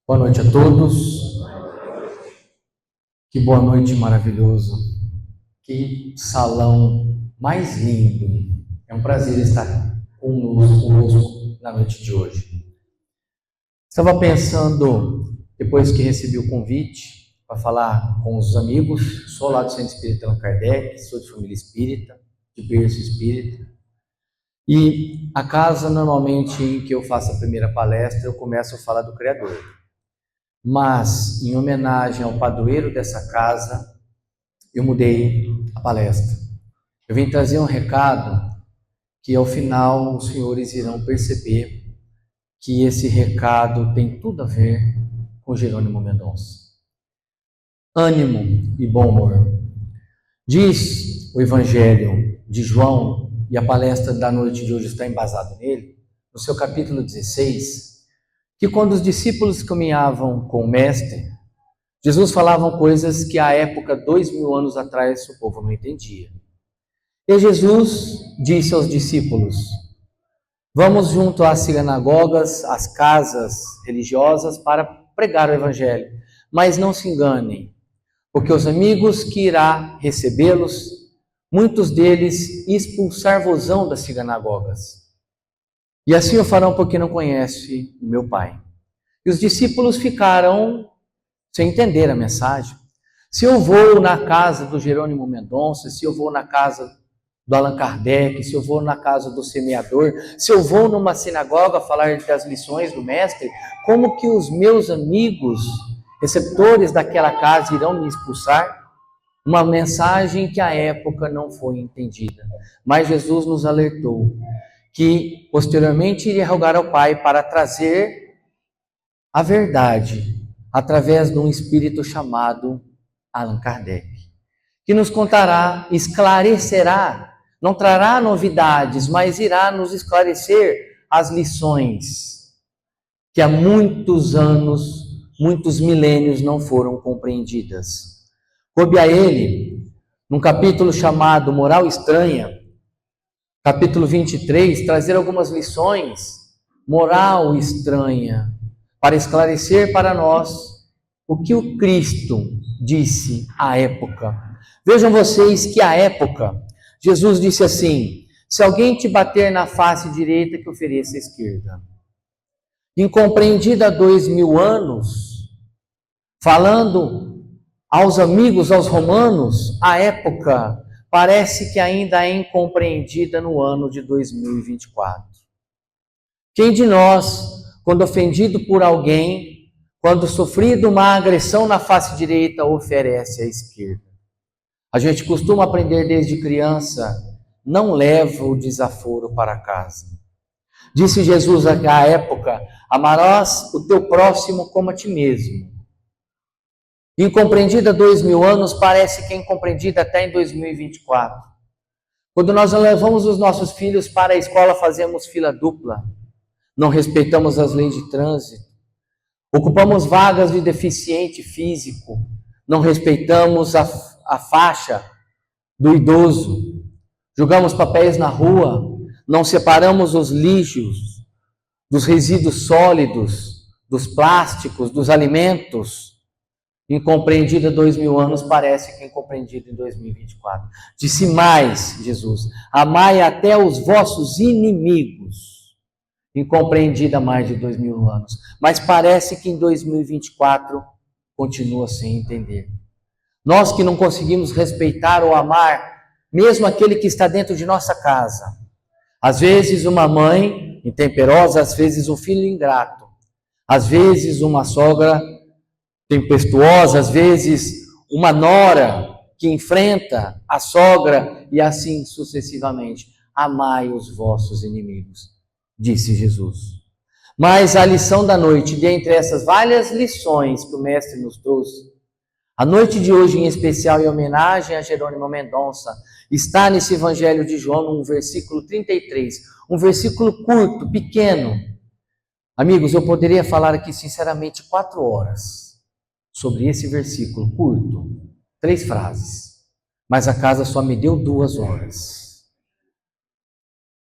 Boa noite a todos. Que boa noite maravilhoso. Que salão mais lindo. É um prazer estar conosco na noite de hoje. Estava pensando, depois que recebi o convite para falar com os amigos, sou lá do Centro Espírita Allan Kardec, sou de família espírita, de berço espírita. E a casa, normalmente, em que eu faço a primeira palestra, eu começo a falar do Criador. Mas, em homenagem ao padroeiro dessa casa, eu mudei a palestra. Eu vim trazer um recado que, ao final, os senhores irão perceber que esse recado tem tudo a ver com Jerônimo Mendonça. Ânimo e bom humor. Diz o Evangelho de João, e a palestra da noite de hoje está embasada nele, no seu capítulo 16, que quando os discípulos caminhavam com o Mestre, Jesus falava coisas que à época, 2000 anos atrás, o povo não entendia. E Jesus disse aos discípulos: vamos junto às sinagogas, às casas religiosas para pregar o Evangelho, mas não se enganem, porque os amigos que irá recebê-los, muitos deles expulsar-vos-ão das sinagogas. E assim o farão porque não conhece o meu Pai. E os discípulos ficaram sem entender a mensagem. Se eu vou na casa do Jerônimo Mendonça, se eu vou na casa do Allan Kardec, se eu vou na casa do semeador, se eu vou numa sinagoga falar das lições do Mestre, como que os meus amigos, receptores daquela casa, irão me expulsar? Uma mensagem que à época não foi entendida. Mas Jesus nos alertou que posteriormente iria rogar ao Pai para trazer a verdade através de um espírito chamado Allan Kardec, que nos contará, esclarecerá, não trará novidades, mas irá nos esclarecer as lições que há muitos anos, muitos milênios não foram compreendidas. Coube a ele, num capítulo chamado Moral Estranha, capítulo 23, trazer algumas lições, moral estranha, para esclarecer para nós o que o Cristo disse à época. Vejam vocês que à época, Jesus disse assim: se alguém te bater na face direita, que ofereça a esquerda. Incompreendida há 2000 anos, falando aos amigos, aos romanos, à época, parece que ainda é incompreendida no ano de 2024. Quem de nós, quando ofendido por alguém, quando sofrido uma agressão na face direita, oferece a esquerda? A gente costuma aprender desde criança: não leva o desaforo para casa. Disse Jesus à época: amarás o teu próximo como a ti mesmo. Incompreendida há 2000 anos, parece que é incompreendida até em 2024. Quando nós levamos os nossos filhos para a escola, fazemos fila dupla, não respeitamos as leis de trânsito, ocupamos vagas de deficiente físico, não respeitamos a faixa do idoso, jogamos papéis na rua, não separamos os lixos dos resíduos sólidos, dos plásticos, dos alimentos. Incompreendida há 2000 anos, parece que é incompreendida em 2024. Disse mais, Jesus: amai até os vossos inimigos. Incompreendida há mais de 2000 anos. Mas parece que em 2024 continua sem entender. Nós que não conseguimos respeitar ou amar, mesmo aquele que está dentro de nossa casa. Às vezes uma mãe intemperosa, às vezes um filho ingrato. Às vezes uma sogra tempestuosa, às vezes uma nora que enfrenta a sogra, e assim sucessivamente. Amai os vossos inimigos, disse Jesus. Mas a lição da noite, dentre essas várias lições que o Mestre nos trouxe, a noite de hoje em especial, em homenagem a Jerônimo Mendonça, está nesse Evangelho de João, no versículo 33, um versículo curto, pequeno. Amigos, eu poderia falar aqui sinceramente 4 horas sobre esse versículo curto, 3 frases, mas a casa só me deu 2 horas.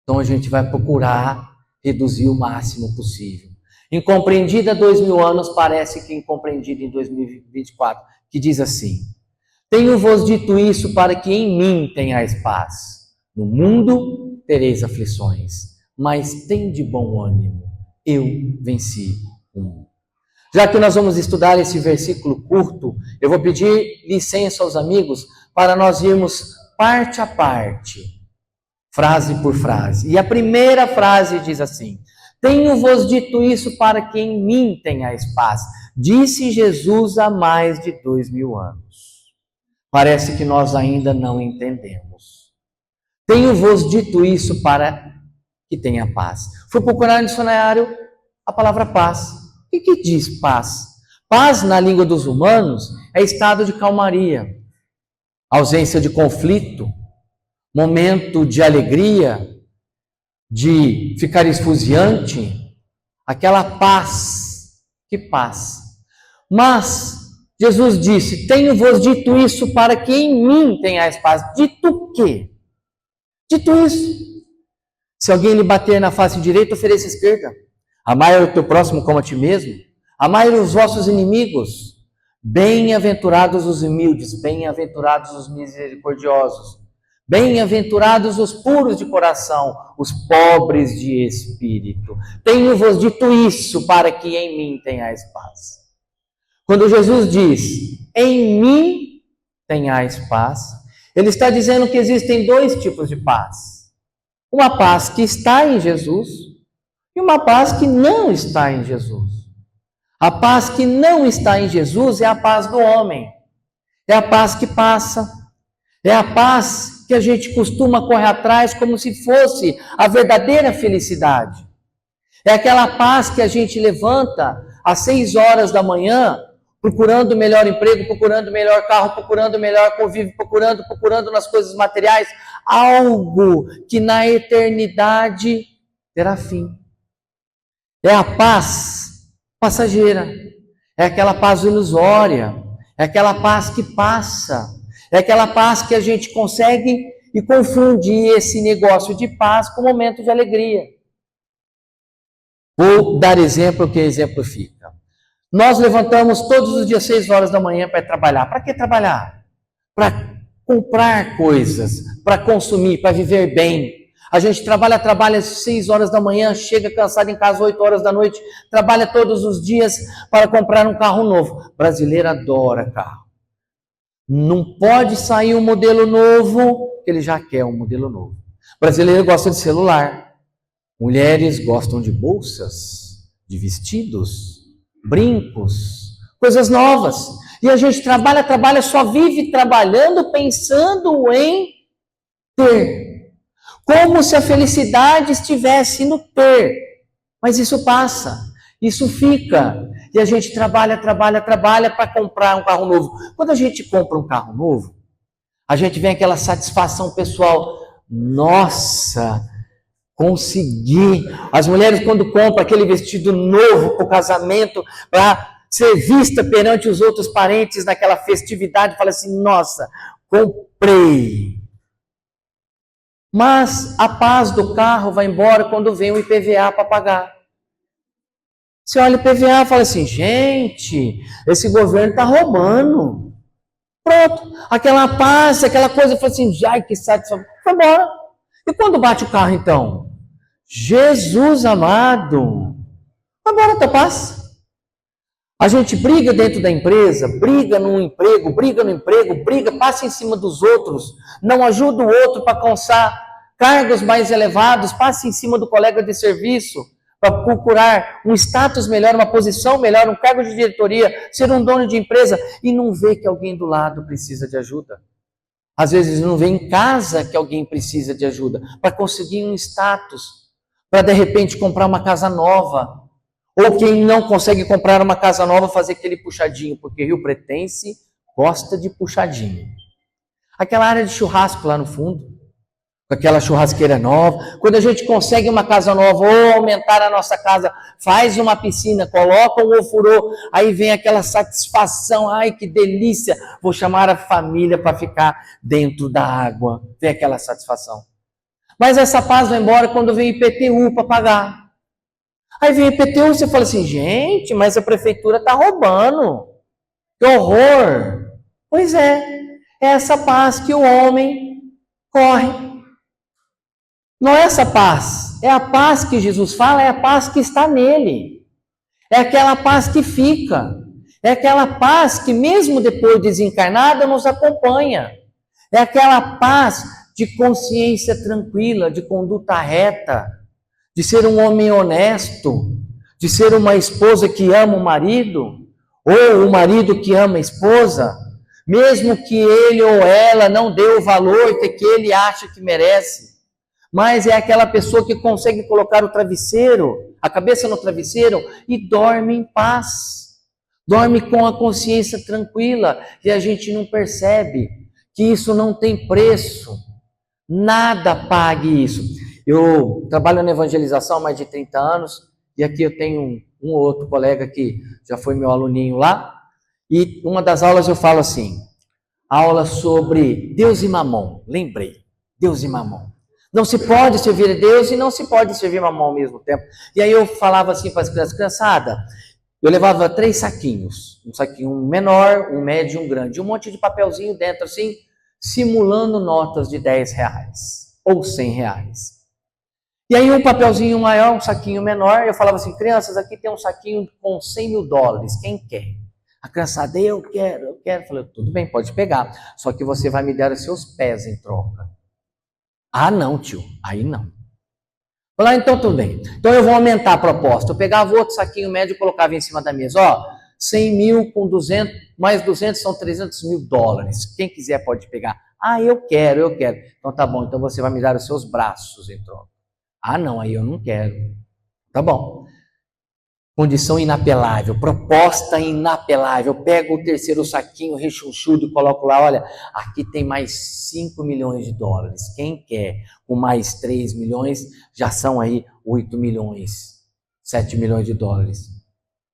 Então a gente vai procurar reduzir o máximo possível. Incompreendida há 2000 anos, parece que incompreendida em 2024, que diz assim: tenho-vos dito isso para que em mim tenhais paz. No mundo tereis aflições, mas tende bom ânimo, eu venci o mundo. Já que nós vamos estudar esse versículo curto, eu vou pedir licença aos amigos para nós irmos parte a parte, frase por frase. E a primeira frase diz assim: tenho-vos dito isso para que em mim tenhais paz. Disse Jesus há mais de 2000 anos. Parece que nós ainda não entendemos. Tenho-vos dito isso para que tenha paz. Fui procurar no dicionário a palavra paz. O que diz paz? Paz, na língua dos humanos, é estado de calmaria, ausência de conflito, momento de alegria, de ficar esfuziante, aquela paz. Que paz! Mas Jesus disse: tenho-vos dito isso para que em mim tenhais paz. Dito o quê? Dito isso: se alguém lhe bater na face direita, ofereça a esquerda. Amai o teu próximo como a ti mesmo. Amai os vossos inimigos. Bem-aventurados os humildes, bem-aventurados os misericordiosos, bem-aventurados os puros de coração, os pobres de espírito. Tenho-vos dito isso para que em mim tenhais paz. Quando Jesus diz, em mim tenhais paz, ele está dizendo que existem dois tipos de paz. Uma paz que está em Jesus e uma paz que não está em Jesus. A paz que não está em Jesus é a paz do homem. É a paz que passa. É a paz que a gente costuma correr atrás como se fosse a verdadeira felicidade. É aquela paz que a gente levanta às 6 horas da manhã, procurando o melhor emprego, procurando o melhor carro, procurando o melhor convívio, procurando nas coisas materiais, algo que na eternidade terá fim. É a paz passageira, é aquela paz ilusória, é aquela paz que passa, é aquela paz que a gente consegue e confunde esse negócio de paz com momento de alegria. Vou dar exemplo que exemplifica. Nós levantamos todos os dias 6 horas da manhã para trabalhar. Para que trabalhar? Para comprar coisas, para consumir, para viver bem. A gente trabalha às 6 horas da manhã, chega cansado em casa às 8 horas da noite, trabalha todos os dias para comprar um carro novo. O brasileiro adora carro. Não pode sair um modelo novo, ele já quer um modelo novo. O brasileiro gosta de celular. Mulheres gostam de bolsas, de vestidos, brincos, coisas novas. E a gente trabalha, só vive trabalhando, pensando em ter. Como se a felicidade estivesse no ter. Mas isso passa, isso fica. E a gente trabalha para comprar um carro novo. Quando a gente compra um carro novo, a gente vem aquela satisfação pessoal. Nossa, consegui. As mulheres quando compram aquele vestido novo para o casamento, para ser vista perante os outros parentes naquela festividade, fala assim, nossa, comprei. Mas a paz do carro vai embora quando vem o IPVA para pagar. Você olha o IPVA e fala assim, gente, esse governo está roubando. Pronto, aquela paz, aquela coisa, fala assim, ai, que satisfação, foi embora. E quando bate o carro então? Jesus amado, vai embora a tua paz. A gente briga dentro da empresa, briga no emprego, passa em cima dos outros, não ajuda o outro para alcançar cargos mais elevados, passa em cima do colega de serviço para procurar um status melhor, uma posição melhor, um cargo de diretoria, ser um dono de empresa e não vê que alguém do lado precisa de ajuda. Às vezes não vê em casa que alguém precisa de ajuda para conseguir um status, para de repente comprar uma casa nova. Ou quem não consegue comprar uma casa nova, fazer aquele puxadinho, porque Rio Pretense gosta de puxadinho. Aquela área de churrasco lá no fundo, com aquela churrasqueira nova. Quando a gente consegue uma casa nova, ou aumentar a nossa casa, faz uma piscina, coloca um ofurô, aí vem aquela satisfação, ai que delícia, vou chamar a família para ficar dentro da água. Vem aquela satisfação. Mas essa paz vai embora quando vem IPTU para pagar. Aí vem IPTU, você fala assim, gente, mas a prefeitura está roubando. Que horror! Pois é essa paz que o homem corre. Não é essa paz, é a paz que Jesus fala, é a paz que está nele. É aquela paz que fica. É aquela paz que mesmo depois de desencarnada nos acompanha. É aquela paz de consciência tranquila, de conduta reta, de ser um homem honesto, de ser uma esposa que ama o marido, ou o marido que ama a esposa, mesmo que ele ou ela não dê o valor que ele acha que merece. Mas é aquela pessoa que consegue colocar o travesseiro, a cabeça no travesseiro e dorme em paz. Dorme com a consciência tranquila e a gente não percebe que isso não tem preço. Nada pague isso. Eu trabalho na evangelização há mais de 30 anos e aqui eu tenho um ou outro colega que já foi meu aluninho lá e uma das aulas eu falo assim, aula sobre Deus e Mamon. Lembrei, Deus e Mamon. Não se pode servir a Deus e não se pode servir Mamon ao mesmo tempo. E aí eu falava assim para as crianças, criançada, eu levava 3 saquinhos, um saquinho menor, um médio e um grande, um monte de papelzinho dentro assim, simulando notas de 10 reais ou 100 reais. E aí um papelzinho maior, um saquinho menor, eu falava assim, crianças, aqui tem um saquinho com 100 mil dólares, quem quer? A criançada, eu quero. Eu falei, tudo bem, pode pegar, só que você vai me dar os seus pés em troca. Ah, não, tio, aí não. Falei, então tudo bem. Então eu vou aumentar a proposta. Eu pegava outro saquinho médio e colocava em cima da mesa. Ó, 100 mil com 200, mais 200 são 300 mil dólares. Quem quiser pode pegar. Ah, eu quero. Então tá bom, então você vai me dar os seus braços em troca. Ah, não, aí eu não quero. Tá bom. Condição inapelável, proposta inapelável. Eu pego o terceiro saquinho rechonchudo e coloco lá, olha, aqui tem mais 5 milhões de dólares. Quem quer? Com mais 3 milhões, já são aí 8 milhões, 7 milhões de dólares.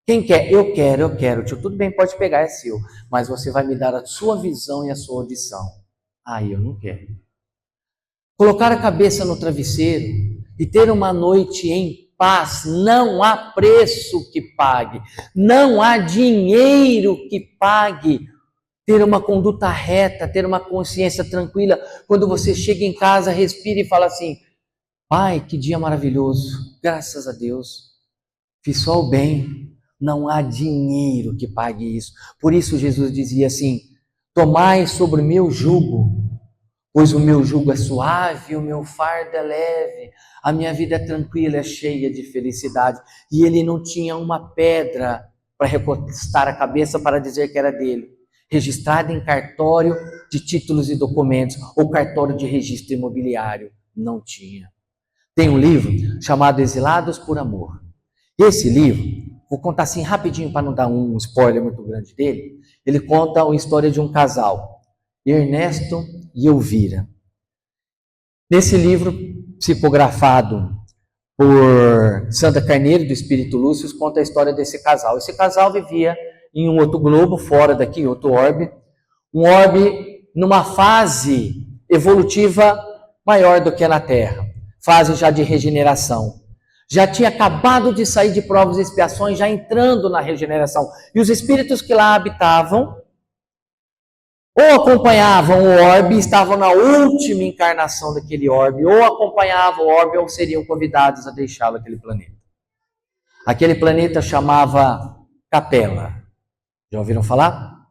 Quem quer? Eu quero. Tio, tudo bem, pode pegar, é seu. Mas você vai me dar a sua visão e a sua audição. Aí eu não quero. Colocar a cabeça no travesseiro e ter uma noite em paz, não há preço que pague, não há dinheiro que pague ter uma conduta reta, ter uma consciência tranquila. Quando você chega em casa, respira e fala assim, Pai, que dia maravilhoso, graças a Deus, fiz só o bem, não há dinheiro que pague isso. Por isso Jesus dizia assim, tomai sobre o meu jugo, pois o meu jugo é suave, o meu fardo é leve, a minha vida é tranquila, é cheia de felicidade. E ele não tinha uma pedra para recostar a cabeça para dizer que era dele, registrada em cartório de títulos e documentos, ou cartório de registro imobiliário. Não tinha. Tem um livro chamado Exilados por Amor. Esse livro, vou contar assim rapidinho para não dar um spoiler muito grande dele, ele conta a história de um casal, Ernesto e Elvira. Nesse livro, psicografado por Sandra Carneiro, do Espírito Lúcio, conta a história desse casal. Esse casal vivia em um outro globo, fora daqui, outro orbe, um orbe numa fase evolutiva maior do que na Terra, fase já de regeneração. Já tinha acabado de sair de provas e expiações, já entrando na regeneração. E os espíritos que lá habitavam, ou acompanhavam o orbe e estavam na última encarnação daquele orbe, ou acompanhavam o orbe ou seriam convidados a deixá-lo aquele planeta. Aquele planeta chamava Capela. Já ouviram falar?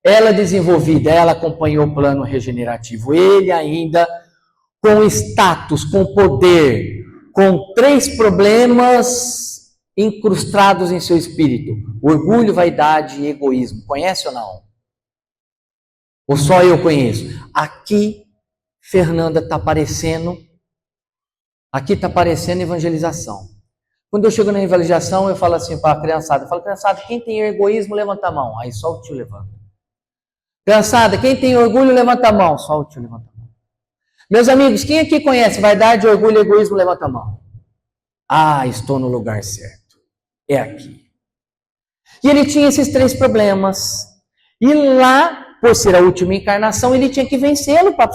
Ela desenvolvida, ela acompanhou o plano regenerativo. Ele ainda com status, com poder, com 3 problemas incrustados em seu espírito. Orgulho, vaidade e egoísmo. Conhece ou não? Ou só eu conheço? Aqui, Fernanda está aparecendo. Aqui está aparecendo evangelização. Quando eu chego na evangelização, eu falo assim para a criançada. Eu falo, criançada, quem tem egoísmo, levanta a mão. Aí só o tio levanta. Criançada, quem tem orgulho, levanta a mão. Só o tio levanta a mão. Meus amigos, quem aqui conhece vaidade, orgulho e egoísmo, levanta a mão. Ah, estou no lugar certo. É aqui. E ele tinha esses 3 problemas. E lá, por ser a última encarnação, ele tinha que vencê-lo para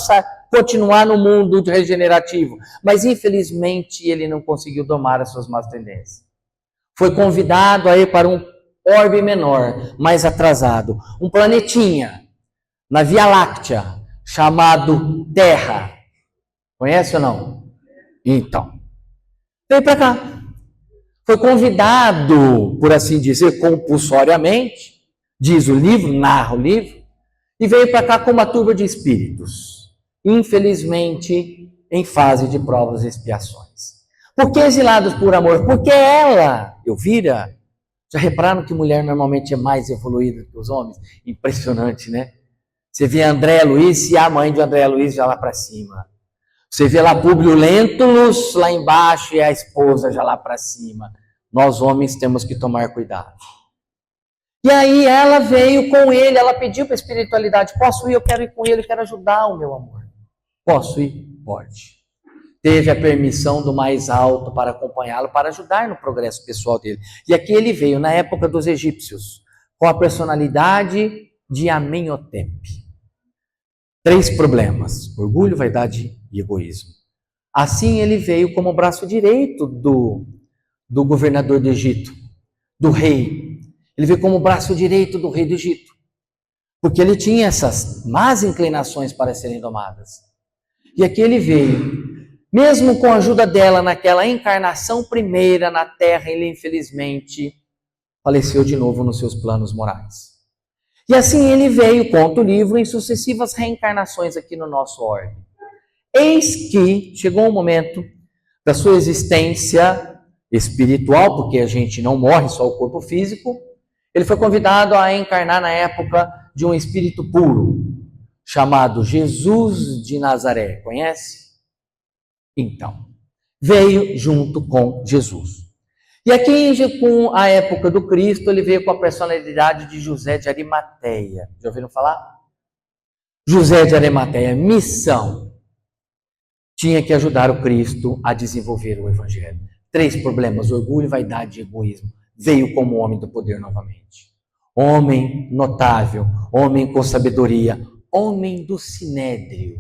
continuar no mundo regenerativo. Mas, infelizmente, ele não conseguiu domar as suas más tendências. foi convidado a ir para um orbe menor, mais atrasado, um planetinha na Via Láctea, chamado Terra. Conhece ou não? Então, veio para cá. Foi convidado, por assim dizer, compulsoriamente, diz o livro, narra o livro, e veio para cá com uma turba de espíritos. Infelizmente, em fase de provas e expiações. Por que exilados por amor? Porque ela, Elvira, já repararam que mulher normalmente é mais evoluída que os homens? Impressionante, né? Você vê Andréa Luiz e a mãe de Andréa Luiz já lá para cima. Você vê lá Públio Lentulus lá embaixo e a esposa já lá para cima. Nós homens temos que tomar cuidado. E aí ela veio com ele, ela pediu para a espiritualidade, posso ir? Eu quero ir com ele, eu quero ajudar o meu amor. Posso ir? Pode. Teve a permissão do mais alto para acompanhá-lo, para ajudar no progresso pessoal dele. E aqui ele veio, na época dos egípcios, com a personalidade de Amenhotepe. 3 problemas: orgulho, vaidade e egoísmo. Assim ele veio como braço direito do governador do Egito, do rei. Ele veio como braço direito do rei do Egito, porque ele tinha essas más inclinações para serem domadas. E aqui ele veio, mesmo com a ajuda dela naquela encarnação primeira na Terra, ele infelizmente faleceu de novo nos seus planos morais. E assim ele veio, conta o livro, em sucessivas reencarnações aqui no nosso orbe. Eis que chegou um momento da sua existência espiritual, porque a gente não morre só o corpo físico, ele foi convidado a encarnar na época de um espírito puro, chamado Jesus de Nazaré. Conhece? Então, veio junto com Jesus. E aqui, com a época do Cristo, ele veio com a personalidade de José de Arimateia. Já ouviram falar? José de Arimateia, missão. Tinha que ajudar o Cristo a desenvolver o Evangelho. 3 problemas: orgulho, vaidade e egoísmo. Veio como homem do poder novamente. Homem notável, homem com sabedoria, homem do sinédrio.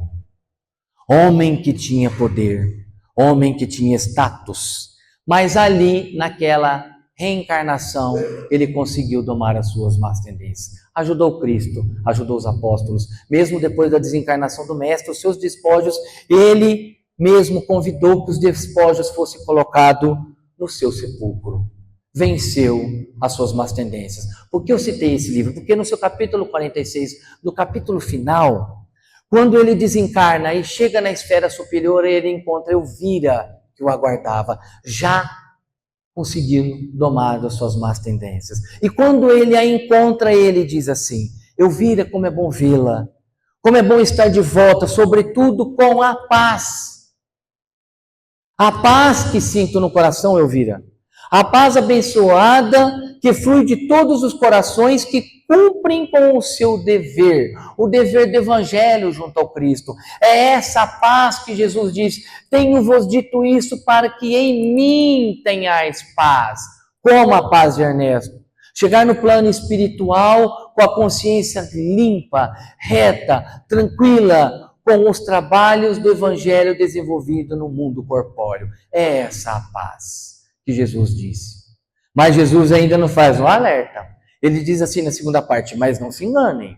Homem que tinha poder, homem que tinha status. Mas ali, naquela reencarnação, ele conseguiu domar as suas más tendências. Ajudou Cristo, ajudou os apóstolos. Mesmo depois da desencarnação do Mestre, os seus despojos, ele mesmo convidou que os despojos fossem colocados no seu sepulcro. Venceu as suas más tendências. Por que eu citei esse livro? Porque no seu capítulo 46, no capítulo final, quando ele desencarna e chega na esfera superior, ele encontra Elvira, que o aguardava, já conseguindo domar as suas más tendências. E quando ele a encontra, ele diz assim: Elvira, como é bom vê-la, como é bom estar de volta, sobretudo com a paz. A paz que sinto no coração, Elvira. A paz abençoada que flui de todos os corações que cumprem com o seu dever, o dever do Evangelho junto ao Cristo. É essa paz que Jesus diz: tenho-vos dito isso para que em mim tenhais paz. Como a paz de Ernesto. Chegar no plano espiritual com a consciência limpa, reta, tranquila, com os trabalhos do Evangelho desenvolvido no mundo corpóreo. É essa a paz que Jesus disse. Mas Jesus ainda não faz um alerta. Ele diz assim na segunda parte: mas não se enganem,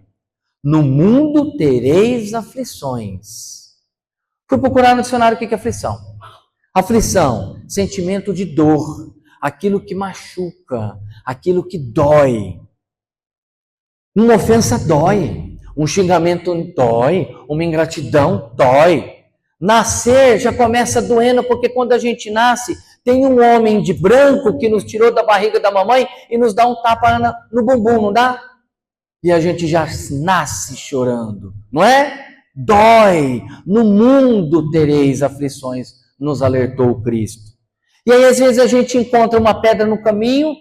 no mundo tereis aflições. Fui procurar no dicionário o que é aflição. Aflição, sentimento de dor, aquilo que machuca, aquilo que dói. Uma ofensa dói, um xingamento dói, uma ingratidão dói. Nascer já começa doendo, porque quando a gente nasce, tem um homem de branco que nos tirou da barriga da mamãe e nos dá um tapa no bumbum, não dá? E a gente já nasce chorando, não é? Dói. No mundo tereis aflições, nos alertou o Cristo. E aí às vezes a gente encontra uma pedra no caminho,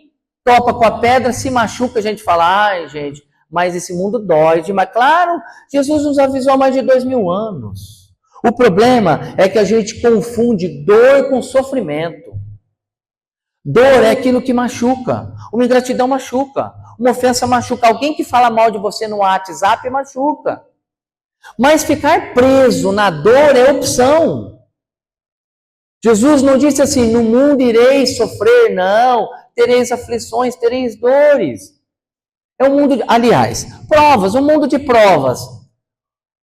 topa com a pedra, se machuca, a gente fala: ai gente, mas esse mundo dói demais. Claro, Jesus nos avisou há mais de 2000 anos. O problema é que a gente confunde dor com sofrimento. Dor é aquilo que machuca. Uma ingratidão machuca. Uma ofensa machuca. Alguém que fala mal de você no WhatsApp machuca. Mas ficar preso na dor é opção. Jesus não disse assim: no mundo ireis sofrer, não. tereis aflições, tereis dores. É um mundo, aliás, provas, um mundo de provas.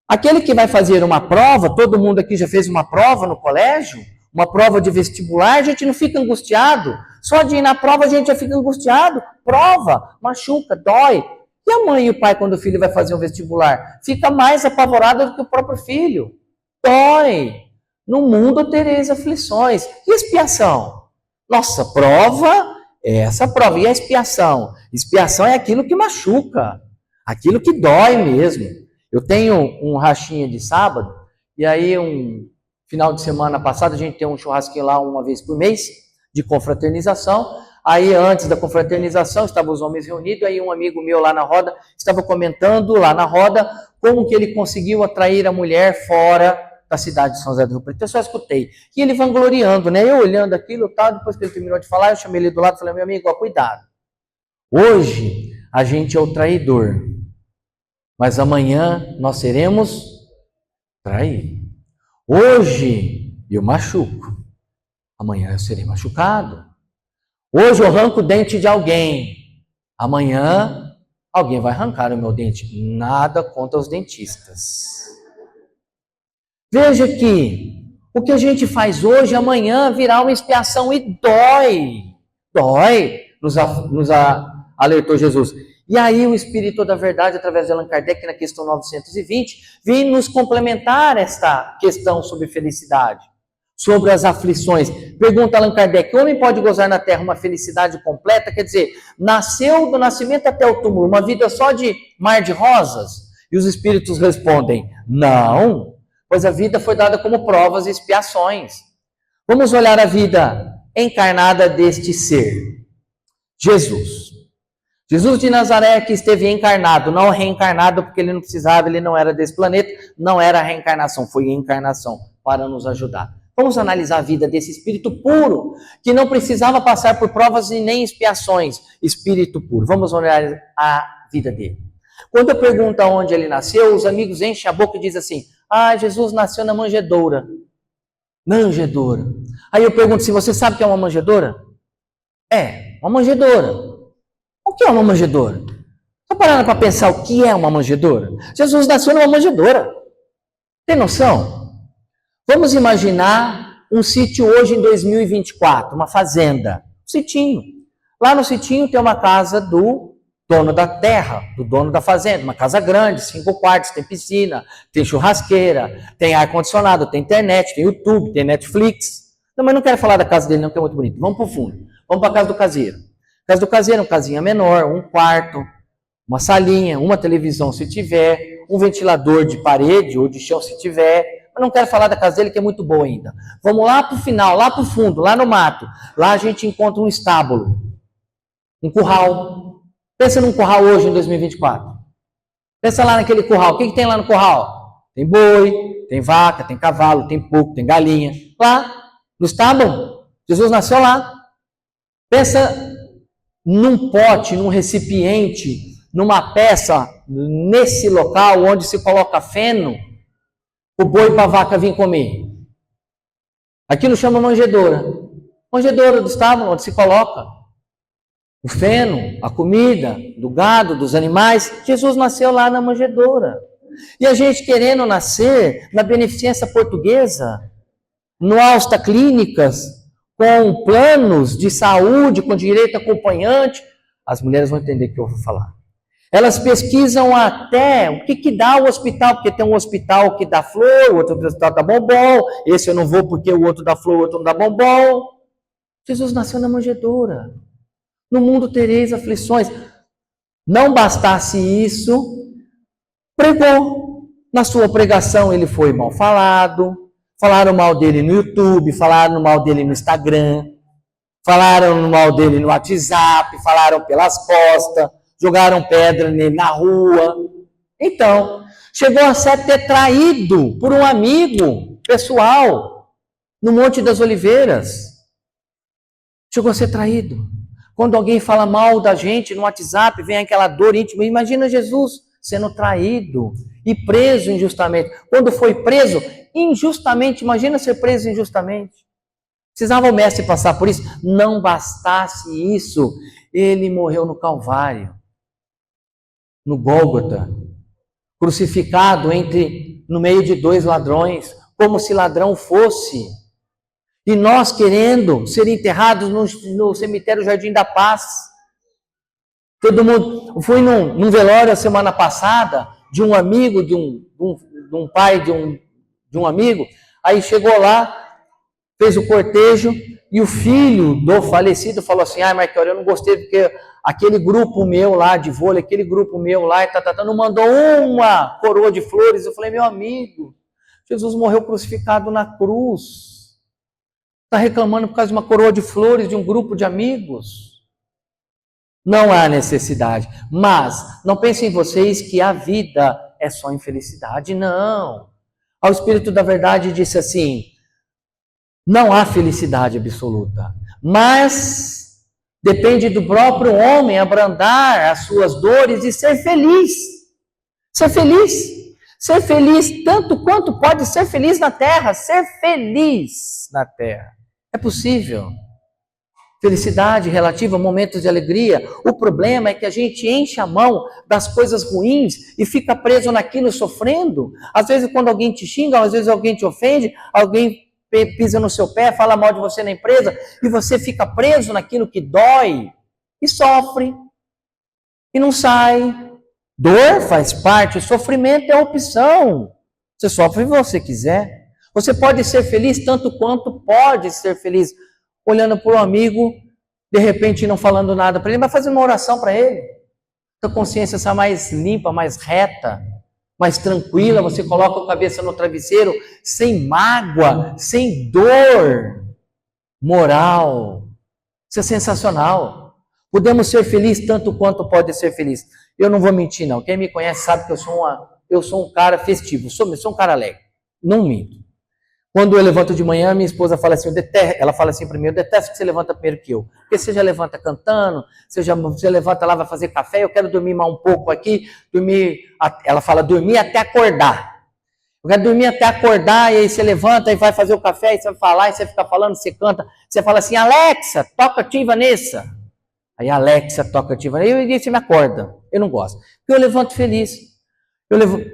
Aquele que vai fazer uma prova, todo mundo aqui já fez uma prova no colégio, uma prova de vestibular, a gente não fica angustiado. Só de ir na prova a gente já fica angustiado. Prova, machuca, dói. E a mãe e o pai, quando o filho vai fazer um vestibular? Fica mais apavorado do que o próprio filho. Dói. No mundo tereis aflições. E expiação? Nossa, prova é essa prova. E a expiação? Expiação é aquilo que machuca. Aquilo que dói mesmo. Eu tenho um rachinha de sábado, e aí um final de semana passado a gente tem um churrasquinho lá uma vez por mês, de confraternização. Aí antes da confraternização, estavam os homens reunidos, aí um amigo meu lá na roda, estava comentando lá na roda, como que ele conseguiu atrair a mulher fora da cidade de São José do Rio Preto. Eu só escutei. E ele vangloriando, né? Eu olhando aquilo, tal, depois que ele terminou de falar, eu chamei ele do lado e falei, meu amigo, ó, cuidado. Hoje a gente é o traidor, mas amanhã nós seremos traídos. Hoje eu machuco, amanhã eu serei machucado. Hoje eu arranco o dente de alguém, amanhã alguém vai arrancar o meu dente. Nada contra os dentistas. Veja que o que a gente faz hoje, amanhã virá uma expiação e dói. Dói, nos alertou Jesus. E aí o Espírito da Verdade, através de Allan Kardec, na questão 920, vem nos complementar esta questão sobre felicidade, sobre as aflições. Pergunta Allan Kardec, o homem pode gozar na Terra uma felicidade completa? Quer dizer, nasceu do nascimento até o túmulo, uma vida só de mar de rosas? E os Espíritos respondem, não, pois a vida foi dada como provas e expiações. Vamos olhar a vida encarnada deste ser, Jesus. Jesus de Nazaré que esteve encarnado, não reencarnado porque ele não precisava, ele não era desse planeta, não era reencarnação, foi encarnação para nos ajudar. Vamos analisar a vida desse espírito puro, que não precisava passar por provas e nem expiações, espírito puro. Vamos olhar a vida dele. Quando eu pergunto onde ele nasceu, os amigos enchem a boca e dizem assim, Jesus nasceu na manjedoura. Manjedoura. Aí eu pergunto, se você sabe o que é uma manjedoura? É, uma manjedoura. O que é uma manjedoura? Está parando para pensar o que é uma manjedoura? Jesus nasceu numa manjedoura. Tem noção? Vamos imaginar um sítio hoje em 2024, uma fazenda, um sitinho. Lá no sitinho tem uma casa do dono da terra, do dono da fazenda, uma casa grande, 5 quartos, tem piscina, tem churrasqueira, tem ar-condicionado, tem internet, tem YouTube, tem Netflix. Não, mas não quero falar da casa dele não, que é muito bonito. Vamos para o fundo. Vamos para a casa do caseiro. A casa do caseiro, uma casinha menor, um quarto, uma salinha, uma televisão se tiver, um ventilador de parede ou de chão se tiver. Mas não quero falar da casa dele que é muito boa ainda. Vamos lá para o final, lá para o fundo, lá no mato. Lá a gente encontra um estábulo, um curral. Pensa num curral hoje em 2024. Pensa lá naquele curral. O que tem lá no curral? Tem boi, tem vaca, tem cavalo, tem porco, tem galinha. Lá, no estábulo. Jesus nasceu lá. Pensa num pote, num recipiente, numa peça, nesse local onde se coloca feno, o boi para a vaca vir comer. Aquilo chama manjedoura. Manjedoura do estábulo, onde se coloca o feno, a comida do gado, dos animais. Jesus nasceu lá na manjedoura. E a gente querendo nascer na beneficência portuguesa, no Alsta Clínicas, com planos de saúde, com direito acompanhante, as mulheres vão entender o que eu vou falar. Elas pesquisam até o que dá o hospital, porque tem um hospital que dá flor, o outro hospital dá bombom, esse eu não vou porque o outro dá flor, o outro não dá bombom. Jesus nasceu na manjedoura. No mundo tereis aflições. Não bastasse isso, pregou. Na sua pregação ele foi mal falado, falaram mal dele no YouTube, falaram mal dele no Instagram, falaram mal dele no WhatsApp, falaram pelas costas, jogaram pedra nele na rua. Então, chegou a ser até traído por um amigo pessoal no Monte das Oliveiras. Chegou a ser traído. Quando alguém fala mal da gente no WhatsApp, vem aquela dor íntima. Imagina Jesus sendo traído e preso injustamente. Quando foi preso injustamente, imagina ser preso injustamente. Precisava o mestre passar por isso? Não bastasse isso, ele morreu no Calvário, no Gólgota, crucificado no meio de dois ladrões, como se ladrão fosse. E nós querendo ser enterrados no cemitério Jardim da Paz. Todo mundo. Fui num velório a semana passada de um amigo, de um pai de um amigo. Aí chegou lá, fez o cortejo e o filho do falecido falou assim: Marquinhos, eu não gostei porque aquele grupo meu lá de vôlei, aquele grupo meu lá, não mandou uma coroa de flores. Eu falei: meu amigo, Jesus morreu crucificado na cruz. Está reclamando por causa de uma coroa de flores de um grupo de amigos? Não há necessidade. Mas não pensem vocês que a vida é só infelicidade. Não. O Espírito da Verdade disse assim: não há felicidade absoluta, mas depende do próprio homem abrandar as suas dores e ser feliz. Ser feliz. Ser feliz tanto quanto pode ser feliz na terra. Ser feliz na terra. É possível. Felicidade relativa a momentos de alegria. O problema é que a gente enche a mão das coisas ruins e fica preso naquilo sofrendo. Às vezes quando alguém te xinga, às vezes alguém te ofende, alguém pisa no seu pé, fala mal de você na empresa, e você fica preso naquilo que dói e sofre e não sai. Dor faz parte, sofrimento é opção. Você sofre se você quiser. Você pode ser feliz tanto quanto pode ser feliz olhando para um amigo, de repente não falando nada para ele, mas fazendo uma oração para ele. Sua consciência está mais limpa, mais reta, mais tranquila, você coloca a cabeça no travesseiro, sem mágoa, sem dor moral. Isso é sensacional. Podemos ser felizes tanto quanto pode ser feliz. Eu não vou mentir, não. Quem me conhece sabe que eu sou um cara festivo, sou um cara alegre. Não minto. Quando eu levanto de manhã, minha esposa fala assim, ela fala assim para mim: eu detesto que você levanta primeiro que eu. Porque você já levanta cantando, você levanta lá, vai fazer café, eu quero dormir mais um pouco aqui, ela fala dormir até acordar. Eu quero dormir até acordar, e aí você levanta e vai fazer o café, e você vai falar, e você fica falando, você canta, você fala assim: Alexa, toca Tim Vanessa. Aí a Alexa toca Tim Vanessa, e você me acorda. Eu não gosto. Porque eu levanto feliz.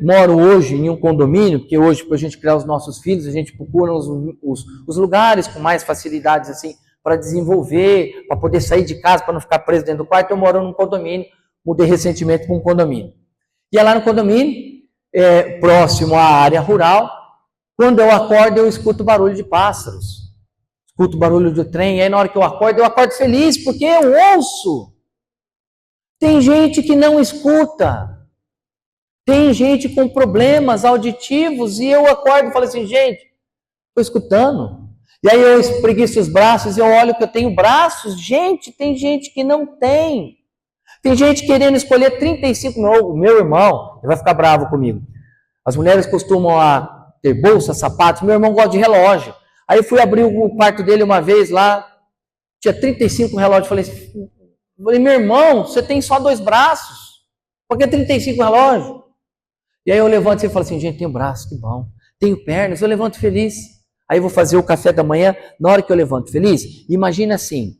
Moro hoje em um condomínio, porque hoje, para a gente criar os nossos filhos, a gente procura os lugares com mais facilidades assim para desenvolver, para poder sair de casa, para não ficar preso dentro do quarto. Eu moro num condomínio, mudei recentemente para um condomínio. E é lá no condomínio, próximo à área rural, quando eu acordo, eu escuto barulho de pássaros, escuto barulho de trem, e aí na hora que eu acordo feliz, porque eu ouço. Tem gente que não escuta. Tem gente com problemas auditivos e eu acordo e falo assim: gente, estou escutando. E aí eu espreguiço os braços e eu olho que eu tenho braços. Gente, tem gente que não tem. Tem gente querendo escolher 35. Meu irmão, ele vai ficar bravo comigo. As mulheres costumam ter bolsa, sapatos. Meu irmão gosta de relógio. Aí eu fui abrir o quarto dele uma vez lá, tinha 35 relógios. Falei, meu irmão, você tem só 2 braços. Por que 35 relógios? E aí eu levanto e falo assim: gente, tenho braço, que bom. Tenho pernas, eu levanto feliz. Aí eu vou fazer o café da manhã. Na hora que eu levanto feliz, imagina assim: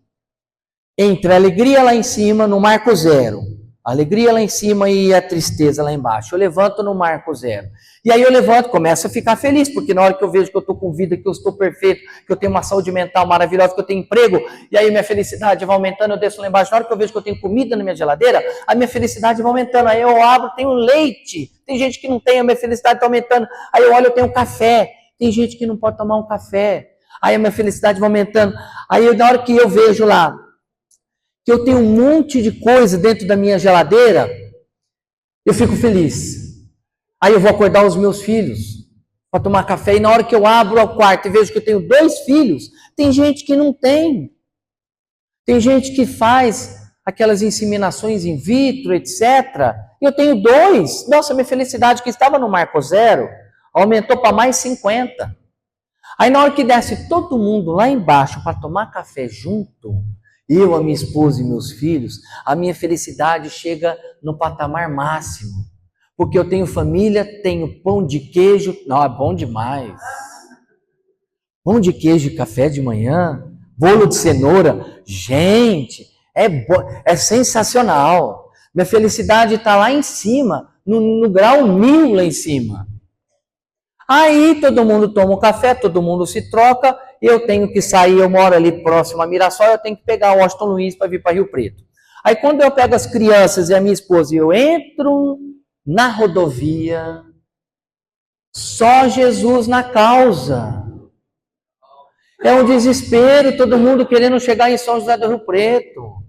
entre a alegria lá em cima, no marco zero, a alegria lá em cima e a tristeza lá embaixo, eu levanto no marco zero. E aí eu levanto, começo a ficar feliz, porque na hora que eu vejo que eu estou com vida, que eu estou perfeito, que eu tenho uma saúde mental maravilhosa, que eu tenho emprego, e aí minha felicidade vai aumentando, eu desço lá embaixo. Na hora que eu vejo que eu tenho comida na minha geladeira, a minha felicidade vai aumentando. Aí eu abro, tenho leite. Tem gente que não tem, a minha felicidade está aumentando. Aí eu olho, eu tenho café. Tem gente que não pode tomar um café. Aí a minha felicidade vai aumentando. Aí na hora que eu vejo lá que eu tenho um monte de coisa dentro da minha geladeira, eu fico feliz. Aí eu vou acordar os meus filhos para tomar café, e na hora que eu abro o quarto e vejo que eu tenho 2 filhos, tem gente que não tem. Tem gente que faz aquelas inseminações in vitro, etc. E eu tenho 2. Nossa, minha felicidade que estava no marco zero aumentou para mais 50. Aí na hora que desce todo mundo lá embaixo para tomar café junto, eu, a minha esposa e meus filhos, a minha felicidade chega no patamar máximo. Porque eu tenho família, tenho pão de queijo. Não, é bom demais. Pão de queijo e café de manhã, bolo de cenoura. Gente, é sensacional. Minha felicidade está lá em cima, no grau 1000 lá em cima. Aí todo mundo toma um café, todo mundo se troca, eu tenho que sair, eu moro ali próximo a Mirassol, eu tenho que pegar o Washington Luiz para vir para Rio Preto. Aí quando eu pego as crianças e a minha esposa e eu entro na rodovia, só Jesus na causa. É um desespero, todo mundo querendo chegar em São José do Rio Preto.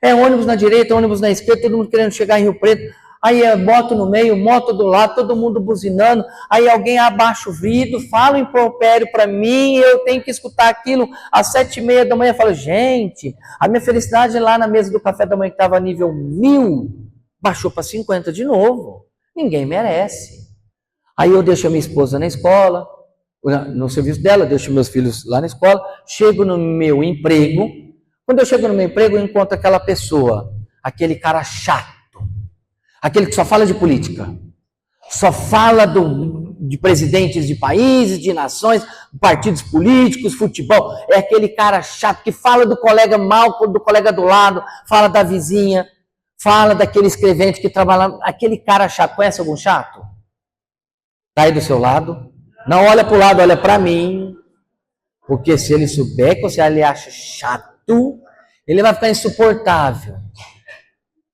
É ônibus na direita, ônibus na esquerda, todo mundo querendo chegar em Rio Preto. Aí é moto no meio, moto do lado, todo mundo buzinando. Aí alguém abaixa o vidro, fala um impropério para mim, eu tenho que escutar aquilo às 7h30 da manhã. Eu falo, gente, a minha felicidade lá na mesa do café da manhã que estava nível 1000, baixou para 50 de novo. Ninguém merece. Aí eu deixo a minha esposa na escola, no serviço dela, deixo meus filhos lá na escola, chego no meu emprego. Quando eu chego no meu emprego, eu encontro aquela pessoa, aquele cara chato, aquele que só fala de política, só fala de presidentes de países, de nações, partidos políticos, futebol. É aquele cara chato que fala do colega mal, do colega do lado, fala da vizinha, fala daquele escrevente que trabalha. Aquele cara chato, conhece algum chato? Está aí do seu lado? Não olha para o lado, olha para mim. Porque se ele souber que você ali acha chato, ele vai ficar insuportável.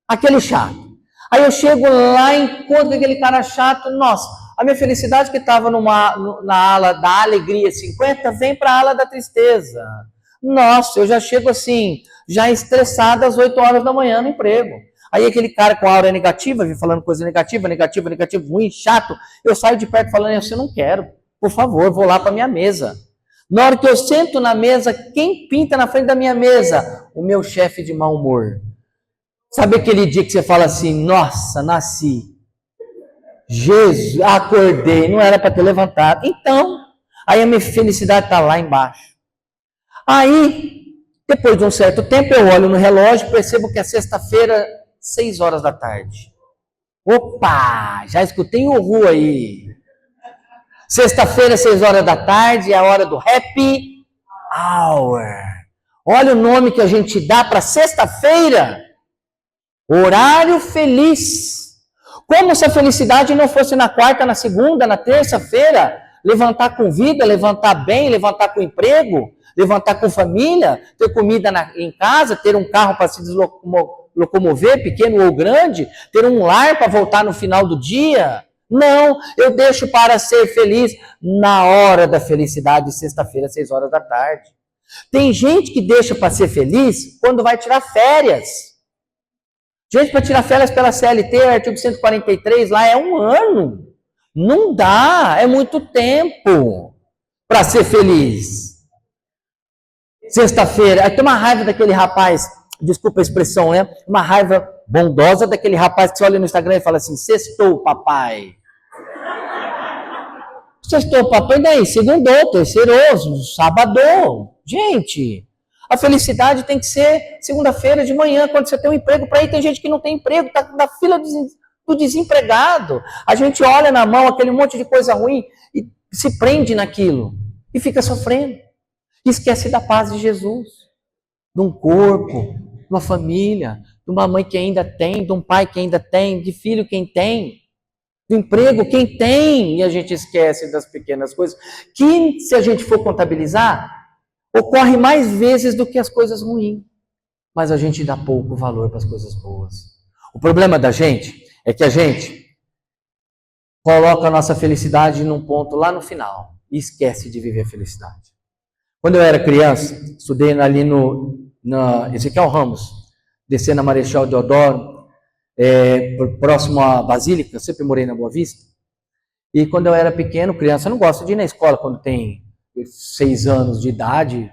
Aquele chato. Aí eu chego lá, encontro aquele cara chato, nossa, a minha felicidade que estava na ala da alegria 50, vem para a ala da tristeza. Nossa, eu já chego assim, já estressado às 8 horas da manhã no emprego. Aí aquele cara com a aura negativa, vem falando coisa negativa, ruim, chato, eu saio de perto falando, eu não quero, por favor, vou lá para minha mesa. Na hora que eu sento na mesa, quem pinta na frente da minha mesa? O meu chefe de mau humor. Sabe aquele dia que você fala assim, nossa, nasci. Jesus, acordei, não era para ter levantado. Então, aí a minha felicidade está lá embaixo. Aí, depois de um certo tempo, eu olho no relógio e percebo que é sexta-feira, 6 horas da tarde. Opa, já escutei o ru aí. Sexta-feira, 6 horas da tarde, é a hora do happy hour. Olha o nome que a gente dá para sexta-feira. Horário feliz. Como se a felicidade não fosse na quarta, na segunda, na terça-feira. Levantar com vida, levantar bem, levantar com emprego, levantar com família, ter comida em casa, ter um carro para se locomover, pequeno ou grande, ter um lar para voltar no final do dia. Não, eu deixo para ser feliz na hora da felicidade, sexta-feira, 6 horas da tarde. Tem gente que deixa para ser feliz quando vai tirar férias. Gente, para tirar férias pela CLT, artigo 143, lá é 1 ano. Não dá, é muito tempo para ser feliz. Sexta-feira, tem uma raiva daquele rapaz, desculpa a expressão, né? Uma raiva bondosa daquele rapaz que você olha no Instagram e fala assim, sextou, papai. Sextou, papai, daí? Segundou, terceirou, sábado. Gente, a felicidade tem que ser segunda-feira de manhã, quando você tem um emprego para ir. Tem gente que não tem emprego, está na fila do desempregado. A gente olha na mão aquele monte de coisa ruim e se prende naquilo e fica sofrendo. Esquece da paz de Jesus, de um corpo, de uma família, de uma mãe que ainda tem, de um pai que ainda tem, de filho quem tem, do emprego quem tem. E a gente esquece das pequenas coisas que, se a gente for contabilizar, ocorre mais vezes do que as coisas ruins. Mas a gente dá pouco valor para as coisas boas. O problema da gente é que a gente coloca a nossa felicidade num ponto lá no final e esquece de viver a felicidade. Quando eu era criança, estudei ali na Ezequiel Ramos, descendo na Marechal Deodoro, próximo à Basílica, eu sempre morei na Boa Vista. E quando eu era pequeno, criança, eu não gosto de ir na escola quando tem 6 anos de idade.